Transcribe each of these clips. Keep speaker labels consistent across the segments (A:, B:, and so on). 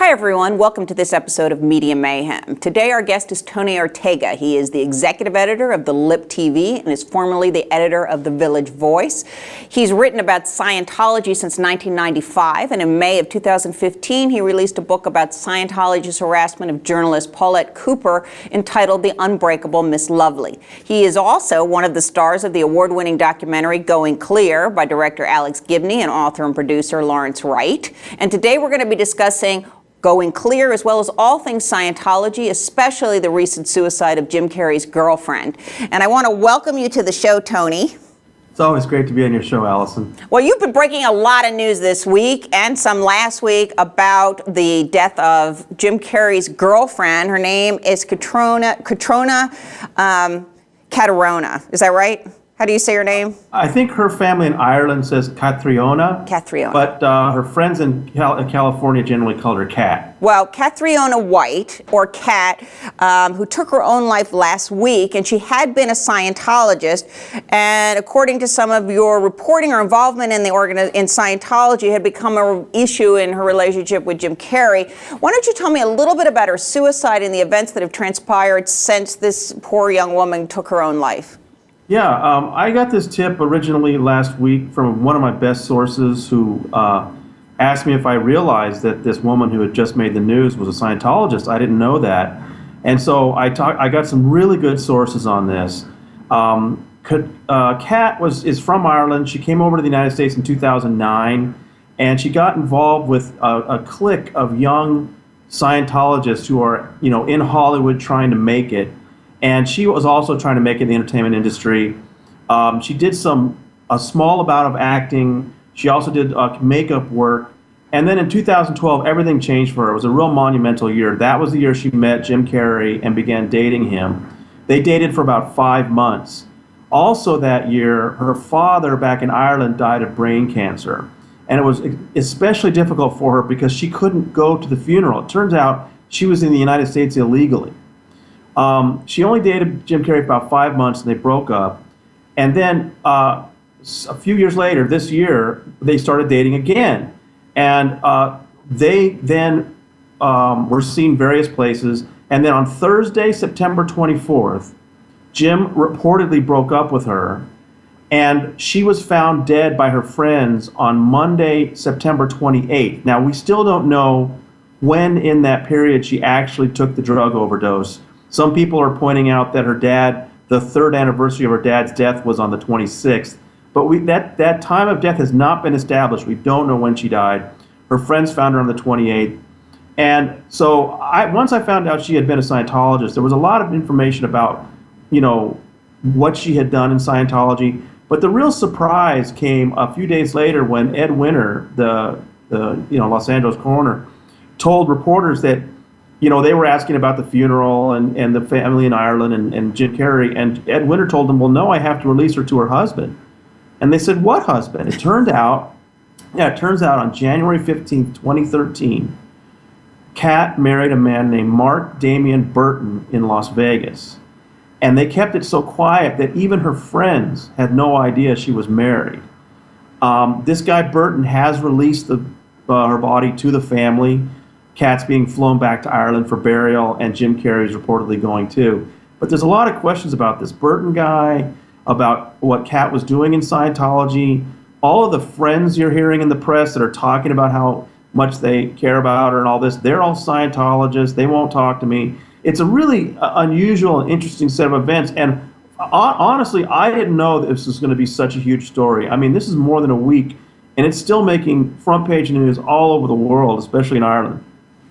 A: Hi, everyone. Welcome to this episode of Media Mayhem. Today, our guest is Tony Ortega. He is the executive editor of The Lip TV and is formerly the editor of The Village Voice. He's written about Scientology since 1995, and in May of 2015, he released a book about Scientology's harassment of journalist Paulette Cooper entitled The Unbreakable Miss Lovely. He is also one of the stars of the award-winning documentary Going Clear by director Alex Gibney and author and producer Lawrence Wright. And today, we're going to be discussing Going Clear, as well as all things Scientology, especially the recent suicide of Jim Carrey's girlfriend. And I want to welcome you to the show, Tony.
B: It's always great to be on your show, Allison.
A: Well, you've been breaking a lot of news this week and some last week about the death of Jim Carrey's girlfriend. Her name is Catrona. Is that right? How do you say her name?
B: I think her family in Ireland says Cathronia.
A: Cathronia.
B: But her friends in California generally call her Cat.
A: Well, Cathronia White, or Cat, who took her own life last week, and she had been a Scientologist, and according to some of your reporting or involvement in in Scientology, had become an issue in her relationship with Jim Carrey. Why don't you tell me a little bit about her suicide and the events that have transpired since this poor young woman took her own life?
B: Yeah, I got this tip originally last week from one of my best sources who asked me if I realized that this woman who had just made the news was a Scientologist. I didn't know that. And so I got some really good sources on this. Kat is from Ireland. She came over to the United States in 2009, and she got involved with a clique of young Scientologists who are, in Hollywood trying to make it. And she was also trying to make it in the entertainment industry. She did a small amount of acting. She also did makeup work. And then in 2012, everything changed for her. It was a real monumental year. That was the year she met Jim Carrey and began dating him. They dated for about 5 months. Also that year, her father back in Ireland died of brain cancer. And it was especially difficult for her because she couldn't go to the funeral. It turns out she was in the United States illegally. She only dated Jim Carrey for about 5 months, and they broke up. And then a few years later, this year, they started dating again. And they then were seen various places. And then on Thursday, September 24th, Jim reportedly broke up with her. And she was found dead by her friends on Monday, September 28th. Now, we still don't know when in that period she actually took the drug overdose. Some people are pointing out that the third anniversary of her dad's death was on the 26th. But that time of death has not been established. We don't know when she died. Her friends found her on the 28th. And so once I found out she had been a Scientologist, there was a lot of information about, what she had done in Scientology. But the real surprise came a few days later when Ed Winter, the Los Angeles coroner, told reporters that they were asking about the funeral and the family in Ireland and Jim Carrey, and Ed Winter told them, well, no, I have to release her to her husband. And they said, what husband? It turns out on January 15th, 2013, Kat married a man named Mark Damian Burton in Las Vegas. And they kept it so quiet that even her friends had no idea she was married. This guy Burton has released her body to the family. Kat's being flown back to Ireland for burial, and Jim Carrey's reportedly going too. But there's a lot of questions about this Burton guy, about what Kat was doing in Scientology. All of the friends you're hearing in the press that are talking about how much they care about her and all this, they're all Scientologists. They won't talk to me. It's a really unusual and interesting set of events. And honestly, I didn't know that this was going to be such a huge story. I mean, this is more than a week, and it's still making front page news all over the world, especially in Ireland.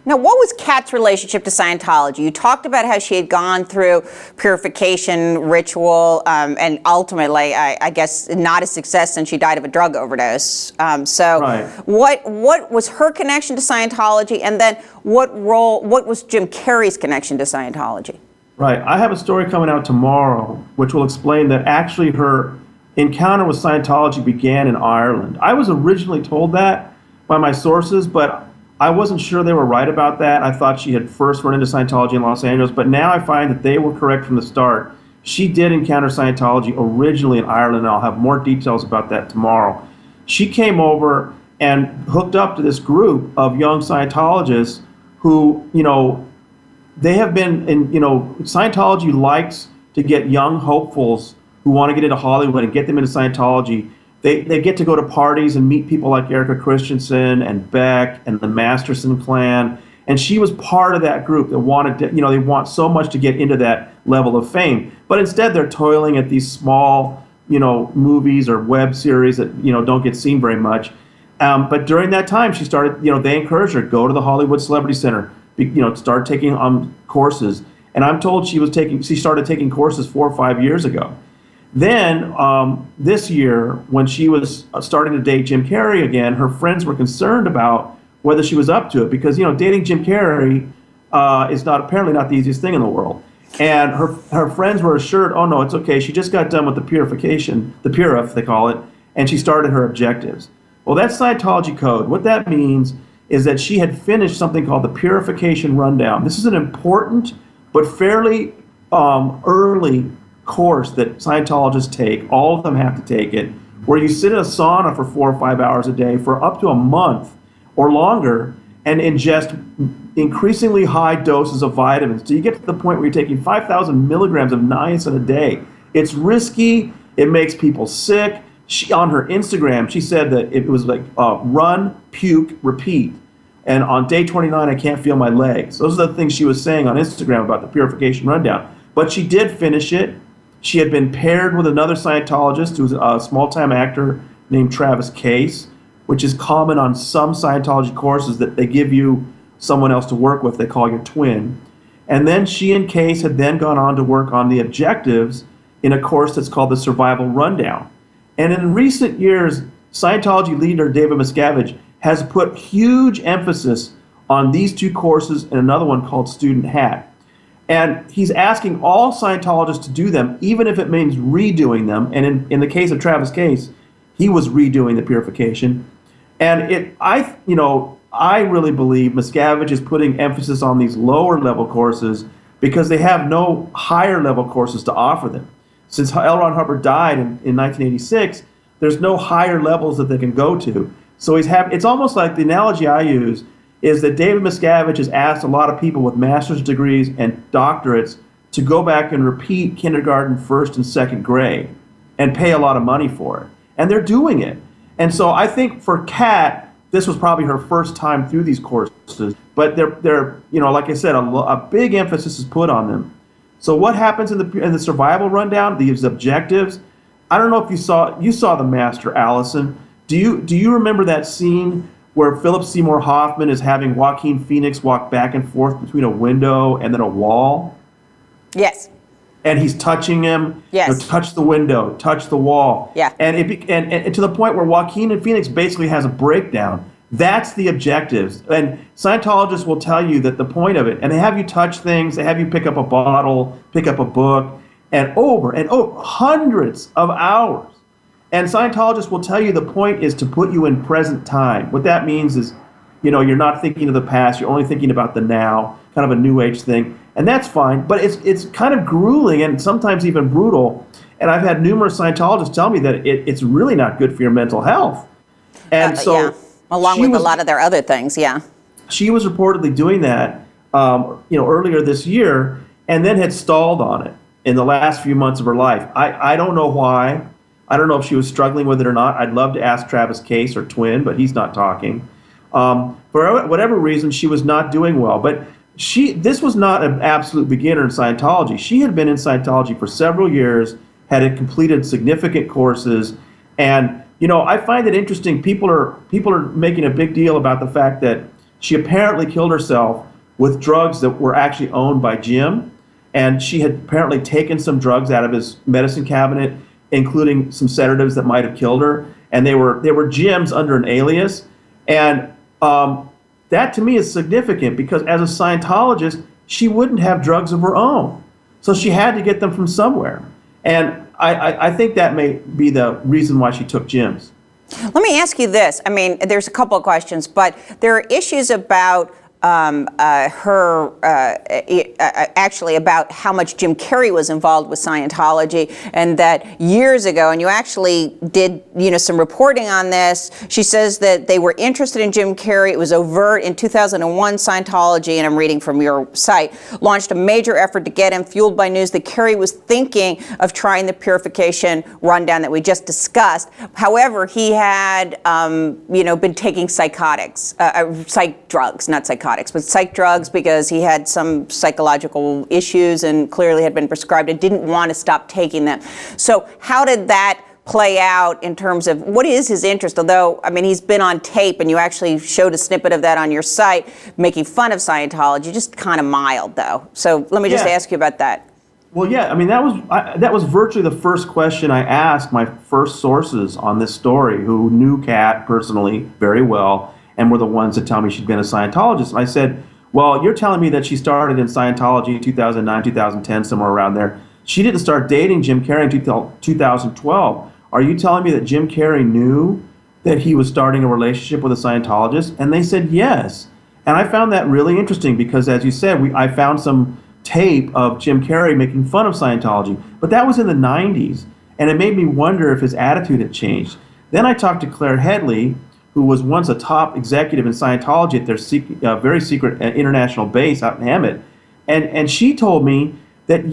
A: Now, what was Kat's relationship to Scientology? You talked about how she had gone through purification ritual and ultimately, I guess, not a success since she died of a drug overdose.
B: Right.
A: What was her connection to Scientology, and then what was Jim Carrey's connection to Scientology?
B: Right. I have a story coming out tomorrow which will explain that actually her encounter with Scientology began in Ireland. I was originally told that by my sources, but I wasn't sure they were right about that. I thought she had first run into Scientology in Los Angeles, but now I find that they were correct from the start. She did encounter Scientology originally in Ireland, and I'll have more details about that tomorrow. She came over and hooked up to this group of young Scientologists who, they have been in, Scientology likes to get young hopefuls who want to get into Hollywood and get them into Scientology. They get to go to parties and meet people like Erica Christensen and Beck and the Masterson clan. And she was part of that group that wanted to, they want so much to get into that level of fame. But instead they're toiling at these small, movies or web series that, don't get seen very much. But during that time, she started, they encouraged her, go to the Hollywood Celebrity Center, start taking courses. And I'm told she started taking courses 4 or 5 years ago. Then this year, when she was starting to date Jim Carrey again, her friends were concerned about whether she was up to it because, dating Jim Carrey is apparently not the easiest thing in the world. And her friends were assured, oh no, it's okay. She just got done with the purification, the purif they call it, and she started her objectives. Well, that's Scientology code. What that means is that she had finished something called the Purification Rundown. This is an important but fairly early course that Scientologists take. All of them have to take it, where you sit in a sauna for 4 or 5 hours a day for up to a month or longer and ingest increasingly high doses of vitamins. So you get to the point where you're taking 5,000 milligrams of niacin a day. It's risky. It makes people sick. On her Instagram, she said that it was like run, puke, repeat. And on day 29, I can't feel my legs. Those are the things she was saying on Instagram about the Purification Rundown. But she did finish it. She had been paired with another Scientologist who's a small-time actor named Travis Case, which is common on some Scientology courses that they give you someone else to work with. They call your twin. And then she and Case had then gone on to work on the objectives in a course that's called the Survival Rundown. And in recent years, Scientology leader David Miscavige has put huge emphasis on these two courses and another one called Student Hat. And he's asking all Scientologists to do them, even if it means redoing them. And in the case of Travis Case, he was redoing the purification. And I really believe Miscavige is putting emphasis on these lower level courses because they have no higher level courses to offer them. Since L. Ron Hubbard died in 1986, there's no higher levels that they can go to. So it's almost like the analogy I use is that David Miscavige has asked a lot of people with master's degrees and doctorates to go back and repeat kindergarten, first and second grade and pay a lot of money for it. And they're doing it. And so I think for Kat, this was probably her first time through these courses, but they're like I said, a big emphasis is put on them. So what happens in the Survival Rundown, these objectives? I don't know if you saw The Master, Allison. Do you remember that scene where Philip Seymour Hoffman is having Joaquin Phoenix walk back and forth between a window and then a wall?
A: Yes.
B: And he's touching him.
A: Yes.
B: Touch the window, touch the wall.
A: Yeah.
B: And to the point where Joaquin and Phoenix basically has a breakdown. That's the objectives. And Scientologists will tell you that the point of it, and they have you touch things, they have you pick up a bottle, pick up a book, and over hundreds of hours. And Scientologists will tell you the point is to put you in present time. What that means is, you're not thinking of the past, you're only thinking about the now, kind of a new age thing. And that's fine, but it's kind of grueling and sometimes even brutal. And I've had numerous Scientologists tell me that it's really not good for your mental health. And so,
A: yeah. Along with a lot of their other things, yeah.
B: She was reportedly doing that, earlier this year, and then had stalled on it in the last few months of her life. I don't know why. I don't know if she was struggling with it or not. I'd love to ask Travis Case, her twin, but he's not talking. For whatever reason, she was not doing well. But this was not an absolute beginner in Scientology. She had been in Scientology for several years, had completed significant courses, and I find it interesting. People are making a big deal about the fact that she apparently killed herself with drugs that were actually owned by Jim, and she had apparently taken some drugs out of his medicine cabinet, including some sedatives that might have killed her, and they were Jim's under an alias, and that to me is significant because as a Scientologist, she wouldn't have drugs of her own, so she had to get them from somewhere, and I think that may be the reason why she took Jim's.
A: Let me ask you this. I mean, there's a couple of questions, but there are issues about actually about how much Jim Carrey was involved with Scientology, and that years ago, and you actually did, some reporting on this. She says that they were interested in Jim Carrey. It was overt. In 2001, Scientology, and I'm reading from your site, launched a major effort to get him, fueled by news that Carrey was thinking of trying the purification rundown that we just discussed. However, he had, been taking psych drugs, not psychotics, but psych drugs, because he had some psychological issues and clearly had been prescribed and didn't want to stop taking them. So how did that play out in terms of what is his interest? Although, he's been on tape, and you actually showed a snippet of that on your site, making fun of Scientology, just kind of mild, though. So let me just ask you about that.
B: Well, yeah, that was virtually the first question I asked my first sources on this story, who knew Kat personally very well, and were the ones that tell me she'd been a Scientologist. And I said, well, you're telling me that she started in Scientology in 2009, 2010, somewhere around there. She didn't start dating Jim Carrey until 2012. Are you telling me that Jim Carrey knew that he was starting a relationship with a Scientologist? And they said yes. And I found that really interesting because, as you said, I found some tape of Jim Carrey making fun of Scientology. But that was in the 90s, and it made me wonder if his attitude had changed. Then I talked to Claire Headley, who was once a top executive in Scientology at their very secret international base out in Hemet, and she told me that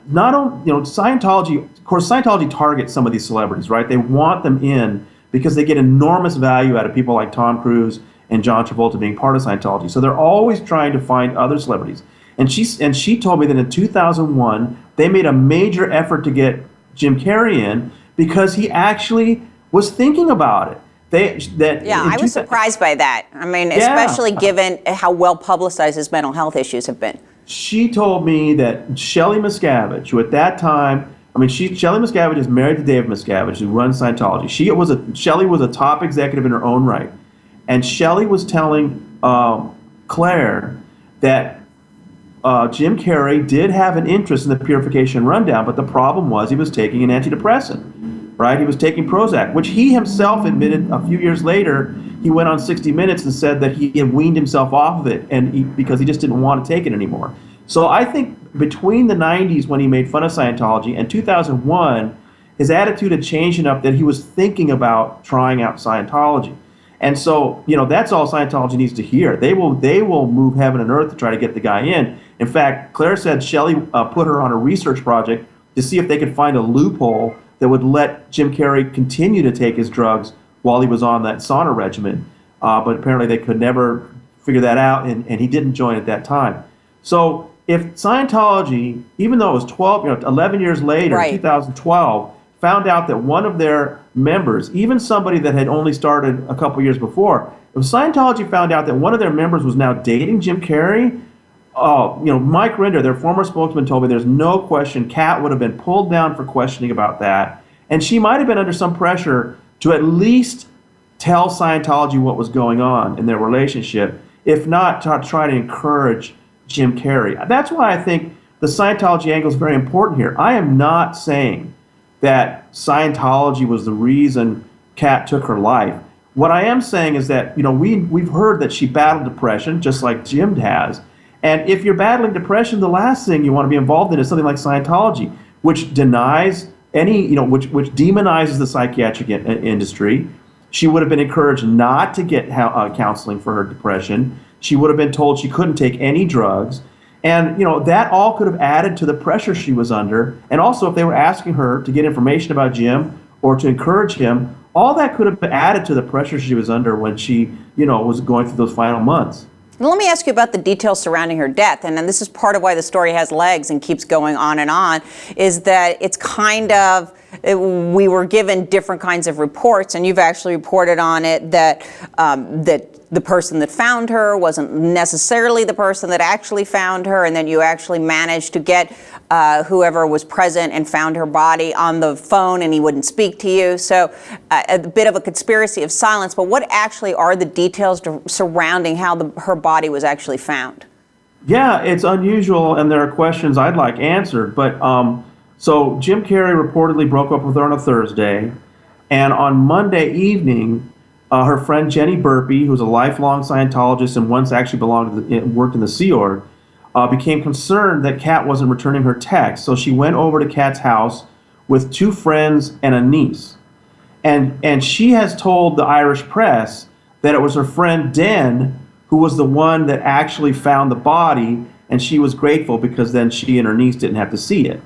B: not only Scientology, of course, Scientology targets some of these celebrities, right? They want them in because they get enormous value out of people like Tom Cruise and John Travolta being part of Scientology. So they're always trying to find other celebrities. And she told me that in 2001 they made a major effort to get Jim Carrey in because he actually was thinking about it.
A: I was surprised by that. Especially given how well publicized his mental health issues have been.
B: She told me that Shelley Miscavige, who at that time, Shelley Miscavige is married to Dave Miscavige, who runs Scientology. Shelley was a top executive in her own right, and Shelley was telling Claire that Jim Carrey did have an interest in the purification rundown, but the problem was he was taking an antidepressant. Right? He was taking Prozac, which he himself admitted a few years later. He went on 60 Minutes and said that he had weaned himself off of it because he just didn't want to take it anymore. So I think between the 90s, when he made fun of Scientology, and 2001, his attitude had changed enough that he was thinking about trying out Scientology. And so, that's all Scientology needs to hear. They will move heaven and earth to try to get the guy in. In fact, Claire said Shelley put her on a research project to see if they could find a loophole that would let Jim Carrey continue to take his drugs while he was on that sauna regimen. But apparently they could never figure that out, and he didn't join at that time. So if Scientology, even though it was 11 years later, right, 2012, found out that one of their members, even somebody that had only started a couple years before, if Scientology found out that one of their members was now dating Jim Carrey, Mike Rinder, their former spokesman, told me there's no question Kat would have been pulled down for questioning about that. And she might have been under some pressure to at least tell Scientology what was going on in their relationship, if not to try to encourage Jim Carrey. That's why I think the Scientology angle is very important here. I am not saying that Scientology was the reason Kat took her life. What I am saying is that, we've heard that she battled depression, just like Jim has. And if you're battling depression, the last thing you want to be involved in is something like Scientology, which denies which demonizes the psychiatric industry. She would have been encouraged not to get counseling for her depression. She would have been told she couldn't take any drugs. And, that all could have added to the pressure she was under. And also, if they were asking her to get information about Jim or to encourage him, all that could have added to the pressure she was under when she, was going through those final months.
A: Now, let me ask you about the details surrounding her death, and this is part of why the story has legs and keeps going on, is that it's we were given different kinds of reports, and you've actually reported on it that the person that found her wasn't necessarily the person that actually found her, and then you actually managed to get whoever was present and found her body on the phone, and he wouldn't speak to you. So a bit of a conspiracy of silence, but what actually are the details surrounding how her body was actually found?
B: Yeah, it's unusual, and there are questions I'd like answered, but so Jim Carrey reportedly broke up with her on a Thursday, and on Monday evening, her friend Jenny Burpee, who's a lifelong Scientologist and once actually worked in the Sea Org, became concerned that Kat wasn't returning her texts. So she went over to Kat's house with 2 friends and a niece. And she has told the Irish press that it was her friend Den who was the one that actually found the body, and she was grateful because then she and her niece didn't have to see it.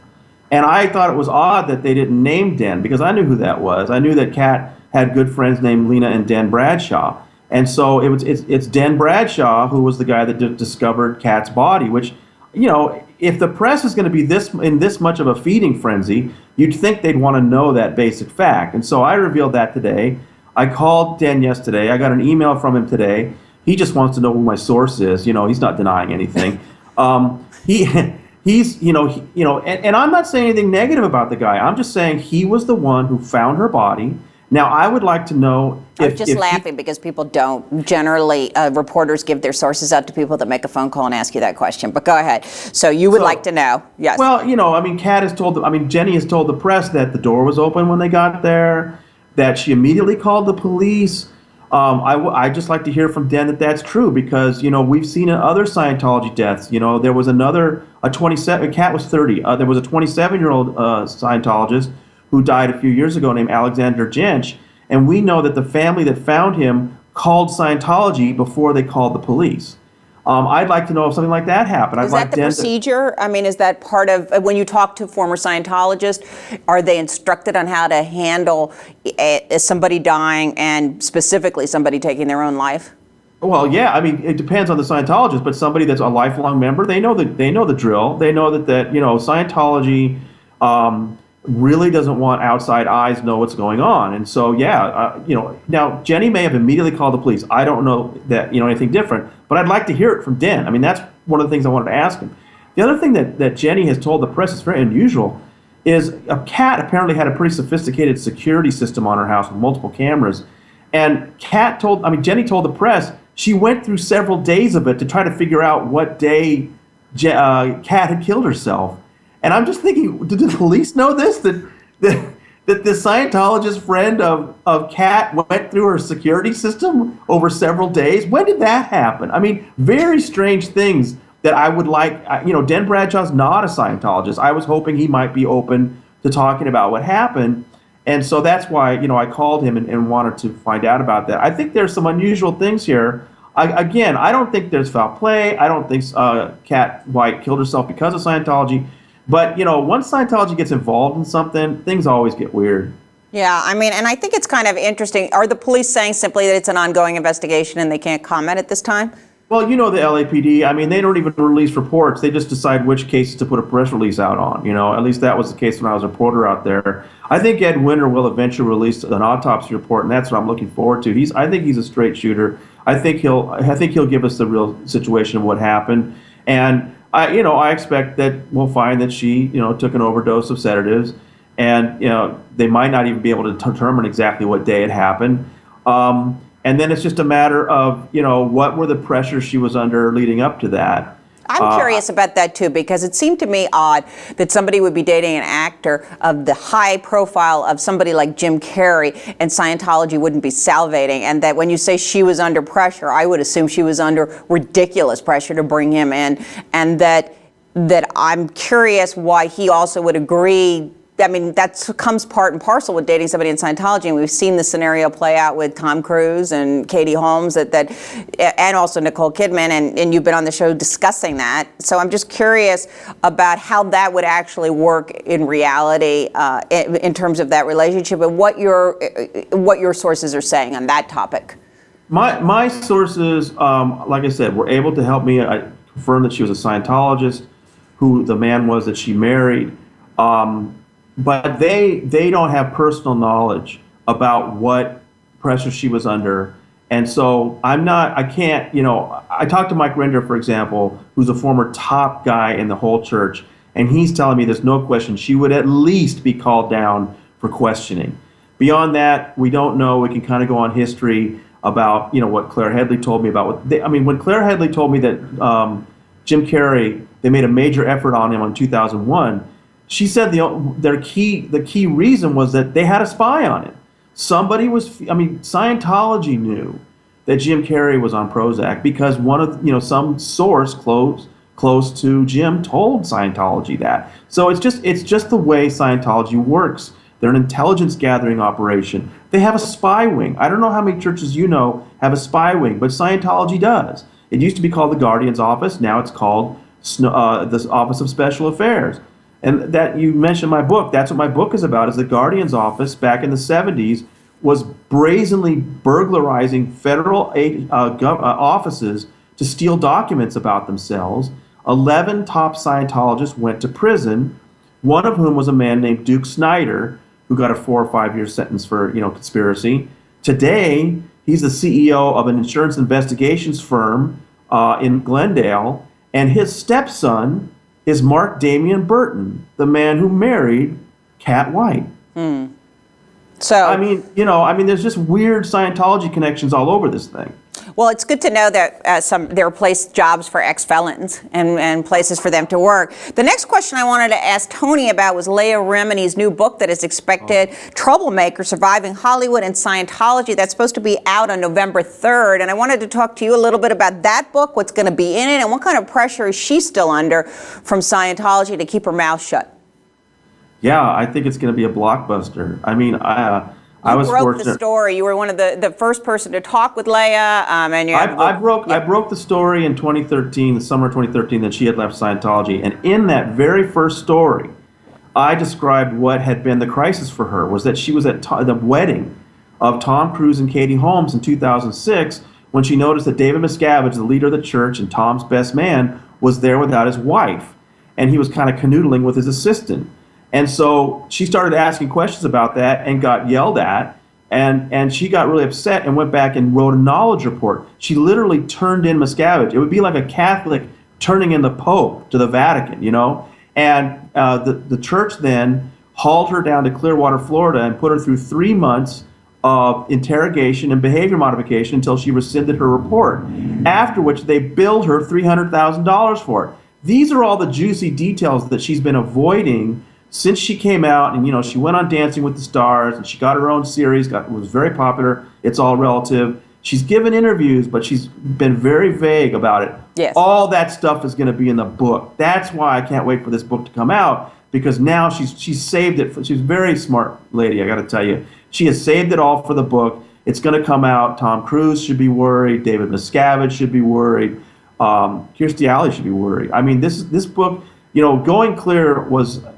B: And I thought it was odd that they didn't name Den, because I knew who that was. I knew that Kat had good friends named Lena and Den Bradshaw. And so it's Den Bradshaw who was the guy that discovered Kat's body, which, you know, if the press is going to be in this much of a feeding frenzy, you'd think they'd want to know that basic fact. And so I revealed that today. I called Den yesterday. I got an email from him today. He just wants to know who my source is. You know, he's not denying anything. He's and I'm not saying anything negative about the guy. I'm just saying he was the one who found her body. Now, I would like to know if...
A: I'm just laughing because people don't. Generally, reporters give their sources out to people that make a phone call and ask you that question. But go ahead. So you would like to know. Yes.
B: Well, you know, I mean, Jenny has told the press that the door was open when they got there, that she immediately called the police. I just like to hear from Den that that's true, because, you know, we've seen in other Scientology deaths, you know, there was Kat was 30. There was a 27-year-old Scientologist who died a few years ago named Alexander Jench, and we know that the family that found him called Scientology before they called the police. I'd like to know if something like that happened.
A: Is that the procedure? I mean, is that part of, when you talk to former Scientologists, are they instructed on how to handle somebody dying and specifically somebody taking their own life?
B: Well, yeah. I mean, it depends on the Scientologist, but somebody that's a lifelong member, they know the drill. They know that you know, Scientology really doesn't want outside eyes know what's going on. And so, yeah, you know, now Jenny may have immediately called the police. I don't know that, you know, anything different, but I'd like to hear it from Den. I mean, that's one of the things I wanted to ask him. The other thing that Jenny has told the press is very unusual is Kat apparently had a pretty sophisticated security system on her house with multiple cameras. And Jenny told the press she went through several days of it to try to figure out what day Kat had killed herself. And I'm just thinking, did the police know this? That the Scientologist friend of Kat went through her security system over several days? When did that happen? I mean, very strange things that I would like. You know, Den Bradshaw's not a Scientologist. I was hoping he might be open to talking about what happened. And so that's why, you know, I called him and wanted to find out about that. I think there's some unusual things here. I don't think there's foul play. I don't think Kat White killed herself because of Scientology. But, you know, once Scientology gets involved in something, things always get weird.
A: Yeah, I mean, and I think it's kind of interesting. Are the police saying simply that it's an ongoing investigation and they can't comment at this time?
B: Well, you know, the LAPD, I mean, they don't even release reports. They just decide which cases to put a press release out on. You know, at least that was the case when I was a reporter out there. I think Ed Winter will eventually release an autopsy report, and that's what I'm looking forward to. I think he's a straight shooter. I think he'll give us the real situation of what happened. And I expect that we'll find that she, you know, took an overdose of sedatives, and, you know, they might not even be able to determine exactly what day it happened. And then it's just a matter of, you know, what were the pressures she was under leading up to that.
A: I'm curious about that, too, because it seemed to me odd that somebody would be dating an actor of the high profile of somebody like Jim Carrey, and Scientology wouldn't be salivating, and that when you say she was under pressure, I would assume she was under ridiculous pressure to bring him in, and that I'm curious why he also would agree. I mean, that comes part and parcel with dating somebody in Scientology, and we've seen the scenario play out with Tom Cruise and Katie Holmes, and also Nicole Kidman, and you've been on the show discussing that. So I'm just curious about how that would actually work in reality in terms of that relationship, and what your sources are saying on that topic.
B: My sources, like I said, were able to help me. I confirmed that she was a Scientologist, who the man was that she married. But they don't have personal knowledge about what pressure she was under. And so I can't, you know, I talked to Mike Rinder, for example, who's a former top guy in the whole church, and he's telling me there's no question she would at least be called down for questioning. Beyond that, we don't know. We can kind of go on history about, you know, what Claire Headley told me about when Claire Headley told me that Jim Carrey, they made a major effort on him in 2001, she said the key reason was that they had a spy on him. somebody was, I mean, Scientology knew that Jim Carrey was on Prozac because one of, some source close to Jim told Scientology that. So it's just the way Scientology works. They're an intelligence gathering operation. They have a spy wing. I don't know how many churches have a spy wing, but Scientology does. It used to be called the Guardian's Office. Now it's called the Office of Special Affairs. And that you mentioned my book. That's what my book is about, is the Guardian's Office back in the 70s was brazenly burglarizing federal offices to steal documents about themselves. 11 top Scientologists went to prison, one of whom was a man named Duke Snyder, who got a 4 or 5 year sentence for conspiracy. Today, he's the CEO of an insurance investigations firm in Glendale, and his stepson is Mark Damian Burton, the man who married Cat White.
A: So
B: I mean, there's just weird Scientology connections all over this thing.
A: well, it's good to know that there are jobs for ex-felons and places for them to work. The next question I wanted to ask Tony about was Leah Remini's new book that is expected, Troublemaker, Surviving Hollywood and Scientology. That's supposed to be out on November 3rd. And I wanted to talk to you a little bit about that book, what's going to be in it, and what kind of pressure is she still under from Scientology to keep her mouth shut?
B: Yeah, I think it's going to be a blockbuster. I mean, I was
A: broke
B: fortunate.
A: the story. You were one of the first person to talk with Leah, and you.
B: I broke the story in 2013, the summer of 2013, that she had left Scientology, and in that very first story, I described what had been the crisis for her. Was that she was at the wedding of Tom Cruise and Katie Holmes in 2006 when she noticed that David Miscavige, the leader of the church and Tom's best man, was there without his wife, and he was kind of canoodling with his assistant. And so she started asking questions about that and got yelled at, and she got really upset and went back and wrote a knowledge report. She literally turned in Miscavige. It would be like a Catholic turning in the Pope to the Vatican, And the church then hauled her down to Clearwater, Florida, and put her through 3 months of interrogation and behavior modification until she rescinded her report, after which they billed her $300,000 for it. These are all the juicy details that she's been avoiding since she came out, and she went on Dancing with the Stars, and she got her own series, was very popular. It's all relative. She's given interviews, but she's been very vague about it.
A: Yes.
B: All that stuff is going to be in the book. That's why I can't wait for this book to come out, because now she's saved it. She's a very smart lady, I got to tell you. She has saved it all for the book. It's going to come out. Tom Cruise should be worried. David Miscavige should be worried. Kirstie Alley should be worried. I mean, this book, Going Clear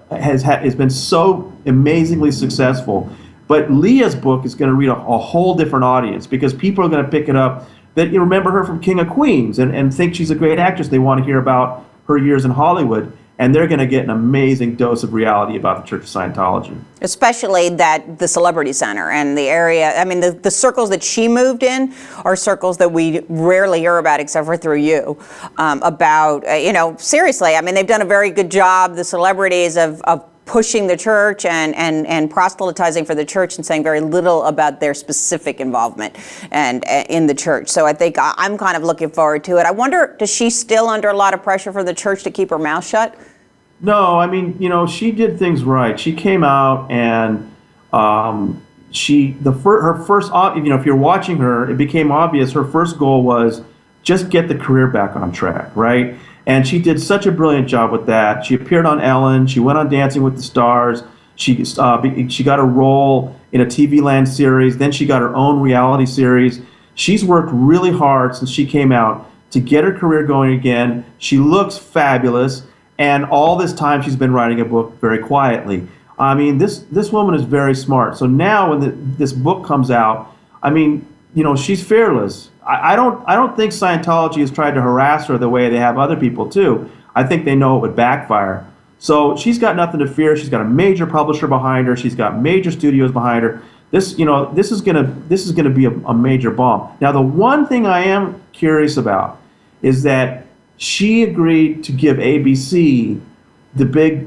B: has been so amazingly successful, but Leah's book is going to reach a whole different audience, because people are going to pick it up that remember her from King of Queens and think she's a great actress. They want to hear about her years in Hollywood, and they're going to get an amazing dose of reality about the Church of Scientology. Especially
A: the Celebrity Center and the area. I mean, the circles that she moved in are circles that we rarely hear about, except for through you. Seriously, I mean, they've done a very good job, the celebrities, of pushing the church and proselytizing for the church and saying very little about their specific involvement and in the church. So I think I'm kind of looking forward to it. I wonder, does she still under a lot of pressure from the church to keep her mouth shut?
B: No, I mean, she did things right. She came out and her first, if you're watching her, it became obvious her first goal was just get the career back on track, right? And she did such a brilliant job with that. She appeared on Ellen. She went on Dancing with the Stars. She got a role in a TV Land series. Then she got her own reality series. She's worked really hard since she came out to get her career going again. She looks fabulous. And all this time she's been writing a book very quietly. I mean, this woman is very smart. So now when this book comes out, I mean, she's fearless. I don't think Scientology has tried to harass her the way they have other people too. I think they know it would backfire. So she's got nothing to fear. She's got a major publisher behind her. She's got major studios behind her. This is gonna be a major bomb. Now, the one thing I am curious about is that she agreed to give ABC the big,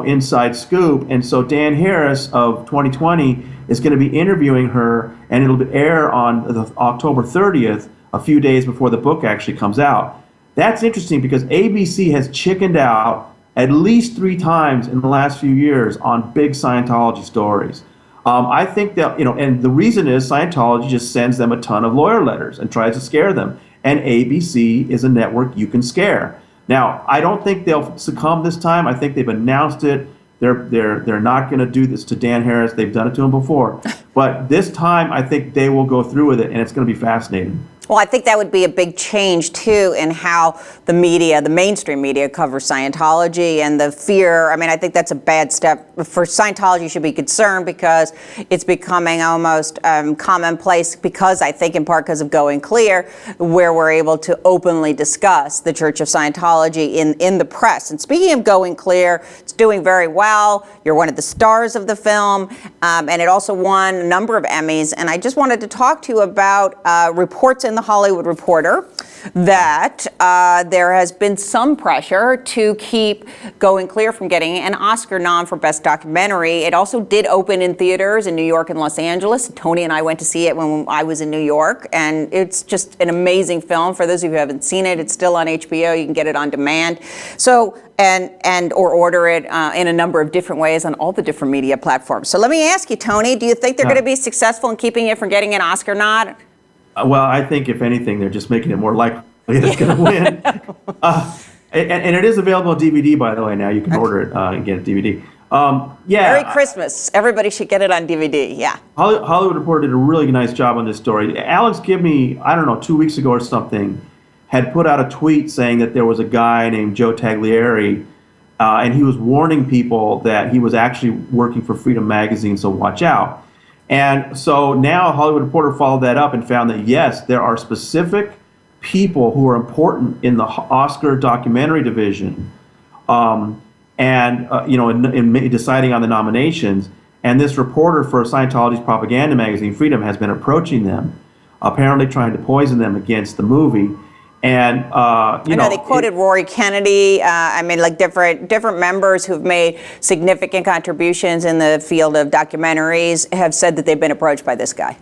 B: inside scoop. And so Dan Harris of 2020 is going to be interviewing her, and it'll air on October 30th, a few days before the book actually comes out. That's interesting because ABC has chickened out at least 3 times in the last few years on big Scientology stories. I think that, and the reason is Scientology just sends them a ton of lawyer letters and tries to scare them. And ABC is a network you can scare. Now, I don't think they'll succumb this time. I think they've announced it. They're not going to do this to Dan Harris. They've done it to him before. But this time, I think they will go through with it, and it's going to be fascinating.
A: Well, I think that would be a big change, too, in how the media, the mainstream media, covers Scientology and the fear. I mean, I think that's a bad step. For Scientology, you should be concerned because it's becoming almost commonplace because I think in part because of Going Clear, where we're able to openly discuss the Church of Scientology in the press. And speaking of Going Clear, it's doing very well. You're one of the stars of the film, and it also won a number of Emmys. And I just wanted to talk to you about reports in the Hollywood Reporter that there has been some pressure to keep Going Clear from getting an Oscar nom for Best Documentary. It also did open in theaters in New York and Los Angeles. Tony and I went to see it when I was in New York, and it's just an amazing film. For those of you who haven't seen it, it's still on HBO. You can get it on demand. So, or order it in a number of different ways on all the different media platforms. So let me ask you, Tony, do you think they're going to be successful in keeping it from getting an Oscar nod?
B: Well, I think if anything, they're just making it more likely it's going to win. And it is available on DVD, by the way. Now you can order it and get a DVD.
A: Merry Christmas! Everybody should get it on DVD. Yeah.
B: Hollywood Reporter did a really nice job on this story. Alex Gibney, I don't know, 2 weeks ago or something, had put out a tweet saying that there was a guy named Joe Taglieri, and he was warning people that he was actually working for Freedom Magazine, so watch out. And so now Hollywood Reporter followed that up and found that, yes, there are specific people who are important in the Oscar documentary division in deciding on the nominations. And this reporter for Scientology's propaganda magazine, Freedom, has been approaching them, apparently trying to poison them against the movie. And
A: they quoted Rory Kennedy. Like different members who've made significant contributions in the field of documentaries have said that they've been approached by this guy.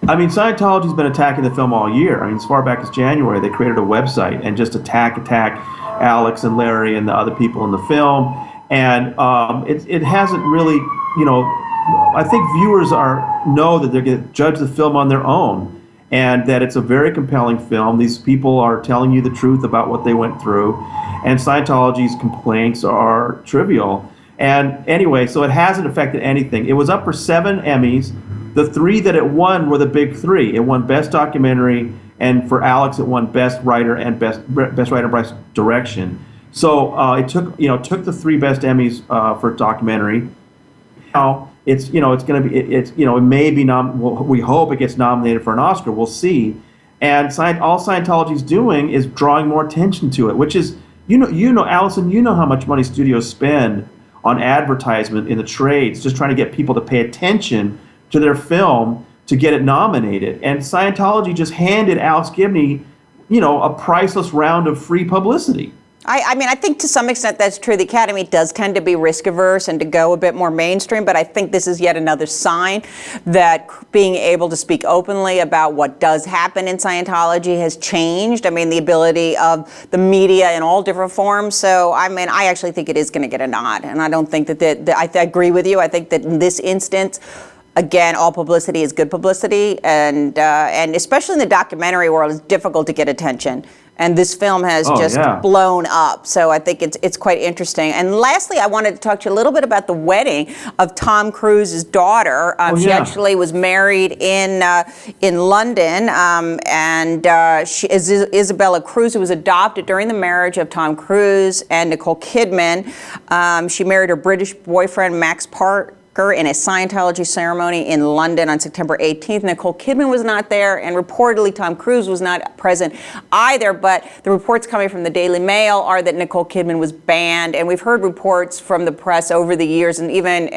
B: I mean, Scientology's been attacking the film all year. I mean, as far back as January, they created a website and just attack Alex and Larry and the other people in the film. And it hasn't really, I think viewers know that they're going to judge the film on their own. And that it's a very compelling film. These people are telling you the truth about what they went through, and Scientology's complaints are trivial. And anyway, so it hasn't affected anything. It was up for 7 Emmys. The 3 that it won were the big 3. It won Best Documentary, and for Alex, it won Best Writer and Best Writer, Best Direction. So it took the 3 best Emmys for documentary. Now it's going to be it may be we hope it gets nominated for an Oscar. We'll see. And all Scientology's doing is drawing more attention to it, which is Allison, you know how much money studios spend on advertisement in the trades, just trying to get people to pay attention to their film to get it nominated. And Scientology just handed Alex Gibney, a priceless round of free publicity.
A: I think to some extent that's true. The Academy does tend to be risk averse and to go a bit more mainstream, but I think this is yet another sign that being able to speak openly about what does happen in Scientology has changed. I mean, the ability of the media in all different forms. So, I actually think it is going to get a nod, and I don't think that I agree with you. I think that in this instance, again, all publicity is good publicity, and especially in the documentary world, it's difficult to get attention. And this film has blown up. So I think it's quite interesting. And lastly, I wanted to talk to you a little bit about the wedding of Tom Cruise's daughter. She actually was married in London, Isabella Cruz, who was adopted during the marriage of Tom Cruise and Nicole Kidman. She married her British boyfriend, Max Parker, in a Scientology ceremony in London on September 18th. Nicole Kidman was not there, and reportedly Tom Cruise was not present either, but the reports coming from the Daily Mail are that Nicole Kidman was banned, and we've heard reports from the press over the years, and even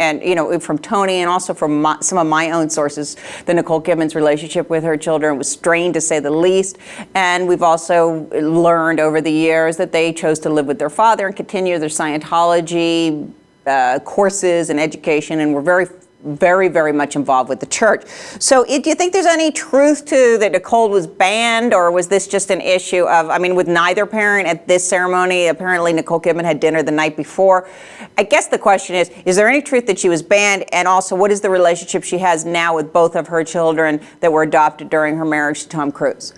A: from Tony and also from some of my own sources, that Nicole Kidman's relationship with her children was strained, to say the least. And we've also learned over the years that they chose to live with their father and continue their Scientology courses and education, and were very very, very much involved with the church. So do you think there's any truth to that Nicole was banned, or was this just an issue of, I mean, with neither parent at this ceremony? Apparently Nicole Kidman had dinner the night before. I guess the question is there any truth that she was banned? And also, what is the relationship she has now with both of her children that were adopted during her marriage to Tom Cruise?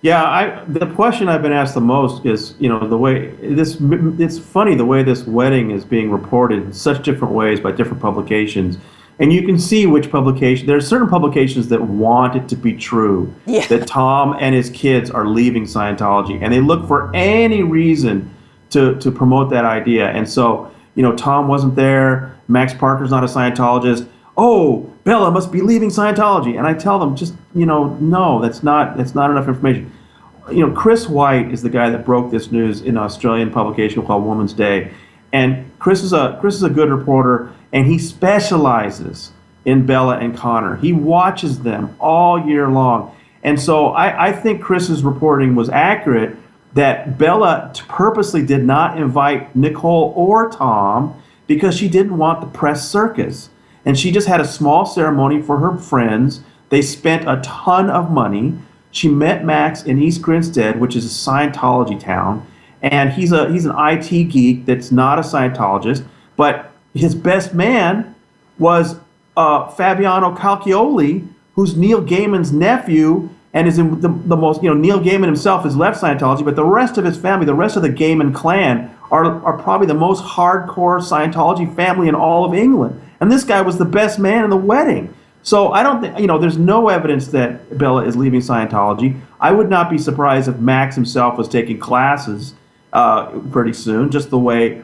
B: Yeah, the question I've been asked the most is, the way it's funny the way this wedding is being reported in such different ways by different publications. And you can see which publication, there are certain publications that want it to be true, that Tom and his kids are leaving Scientology. And they look for any reason to promote that idea. And so, Tom wasn't there, Max Parker's not a Scientologist. Oh, Bella must be leaving Scientology. And I tell them, just, no, that's not enough information. Chris White is the guy that broke this news in an Australian publication called Woman's Day. And Chris is a good reporter, and he specializes in Bella and Connor. He watches them all year long. And so I think Chris's reporting was accurate, that Bella purposely did not invite Nicole or Tom because she didn't want the press circus. And she just had a small ceremony for her friends. They spent a ton of money. She met Max in East Grinstead, which is a Scientology town. And he's an IT geek that's not a Scientologist, but his best man was Fabiano Calcioli, who's Neil Gaiman's nephew, and is in the most, Neil Gaiman himself has left Scientology, but the rest of his family, the rest of the Gaiman clan, are probably the most hardcore Scientology family in all of England. And this guy was the best man in the wedding. So I don't think, there's no evidence that Bella is leaving Scientology. I would not be surprised if Max himself was taking classes pretty soon, just the way,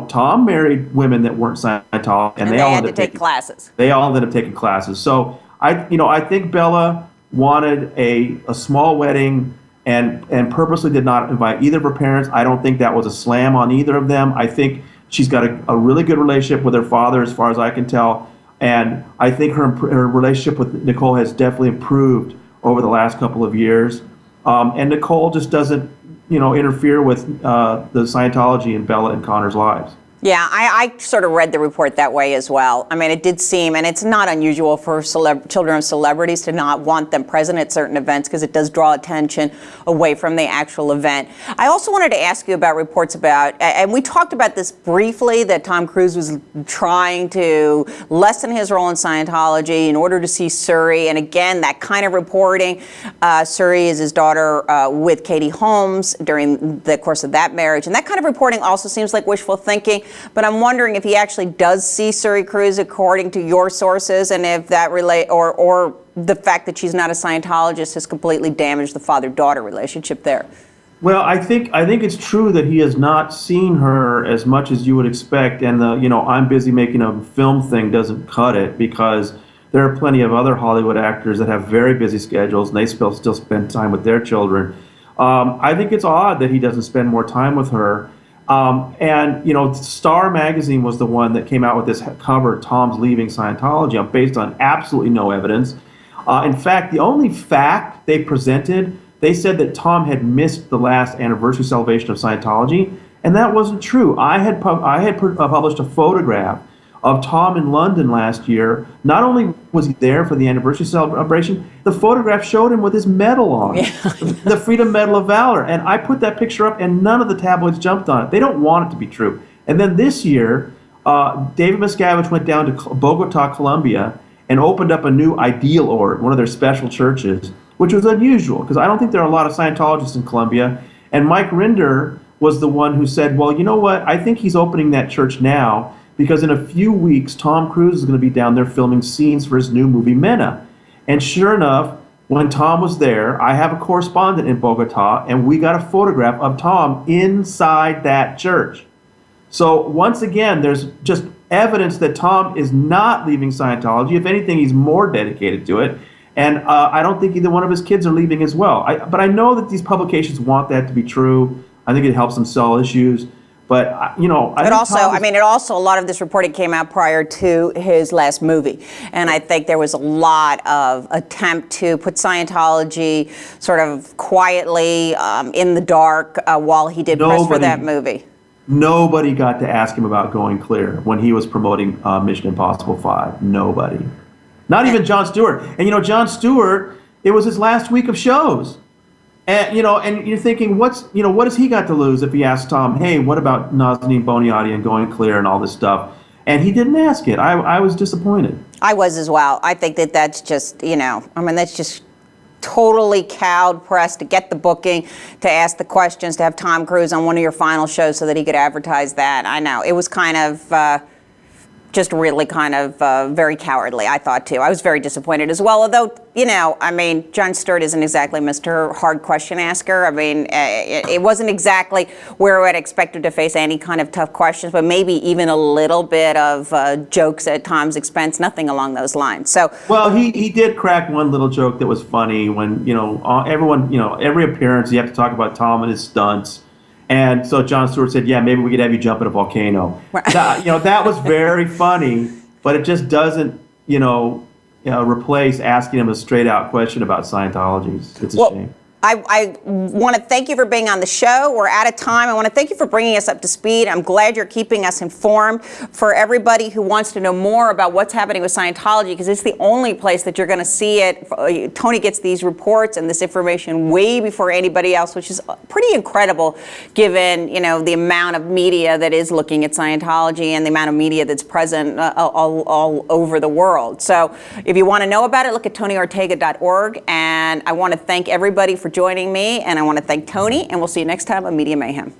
B: Tom married women that weren't Scientology, and they all
A: had to take classes.
B: They all ended up taking classes. So I think Bella wanted a small wedding and purposely did not invite either of her parents. I don't think that was a slam on either of them. I think she's got a really good relationship with her father, as far as I can tell, and I think her relationship with Nicole has definitely improved over the last couple of years. And Nicole just doesn't interfere with the Scientology in Bella and Connor's lives.
A: Yeah, I sort of read the report that way as well. I mean, it did seem, and it's not unusual for children of celebrities to not want them present at certain events because it does draw attention away from the actual event. I also wanted to ask you about reports about, and we talked about this briefly, that Tom Cruise was trying to lessen his role in Scientology in order to see Suri. And again, that kind of reporting, Suri is his daughter with Katie Holmes during the course of that marriage. And that kind of reporting also seems like wishful thinking. But I'm wondering if he actually does see Suri Cruise according to your sources, and if that or the fact that she's not a Scientologist has completely damaged the father-daughter relationship there.
B: Well, I think it's true that he has not seen her as much as you would expect, and the I'm busy making a film thing doesn't cut it, because there are plenty of other Hollywood actors that have very busy schedules and they still spend time with their children. I think it's odd that he doesn't spend more time with her. And Star Magazine was the one that came out with this cover, Tom's leaving Scientology, based on absolutely no evidence. In fact, the only fact they presented, they said that Tom had missed the last anniversary celebration of Scientology, and that wasn't true. I had published a photograph of Tom in London last year. Not only was he there for the anniversary celebration, the photograph showed him with his medal on, the Freedom Medal of Valor. And I put that picture up, and none of the tabloids jumped on it. They don't want it to be true. And then this year, David Miscavige went down to Bogota, Colombia, and opened up a new Ideal Org, one of their special churches, which was unusual, because I don't think there are a lot of Scientologists in Colombia. And Mike Rinder was the one who said, well, you know what, I think he's opening that church now, because in a few weeks, Tom Cruise is going to be down there filming scenes for his new movie, Mena. And sure enough, when Tom was there, I have a correspondent in Bogota, and we got a photograph of Tom inside that church. So once again, there's just evidence that Tom is not leaving Scientology. If anything, he's more dedicated to it. And I don't think either one of his kids are leaving as well. But I know that these publications want that to be true. I think it helps them sell issues. But, a lot of this reporting came out prior to his last movie. And I think there was a lot of attempt to put Scientology sort of quietly in the dark while he did press for that movie. Nobody got to ask him about Going Clear when he was promoting Mission Impossible 5. Nobody. Not even Jon Stewart. And you know, Jon Stewart, it was his last week of shows. And you know, and you're thinking, what has he got to lose if he asks Tom, hey, what about Nazanin Boniadi and Going Clear and all this stuff? And he didn't ask it. I was disappointed.
A: I was as well. I think that that's just, you know, I mean, that's just totally cowed press to get the booking, to ask the questions, to have Tom Cruise on one of your final shows so that he could advertise that. I know. It was kind of just really kind of very cowardly, I thought, too. I was very disappointed as well, although, you know, I mean, Jon Stewart isn't exactly Mr. Hard Question Asker. I mean, it wasn't exactly where I'd expected to face any kind of tough questions, but maybe even a little bit of jokes at Tom's expense, nothing along those lines. So,
B: well, he did crack one little joke that was funny when, you know, everyone, you know, every appearance you have to talk about Tom and his stunts. And so Jon Stewart said, yeah, maybe we could have you jump in a volcano. That, you know, that was very funny, but it just doesn't, you know, replace asking him a straight out question about Scientology. It's a shame.
A: I want to thank you for being on the show. We're out of time. I want to thank you for bringing us up to speed. I'm glad you're keeping us informed. For everybody who wants to know more about what's happening with Scientology, because it's the only place that you're going to see it. Tony gets these reports and this information way before anybody else, which is pretty incredible given, you know, the amount of media that is looking at Scientology and the amount of media that's present all over the world. So if you want to know about it, look at TonyOrtega.org. And I want to thank everybody for joining me, and I want to thank Tony, and we'll see you next time on Media Mayhem.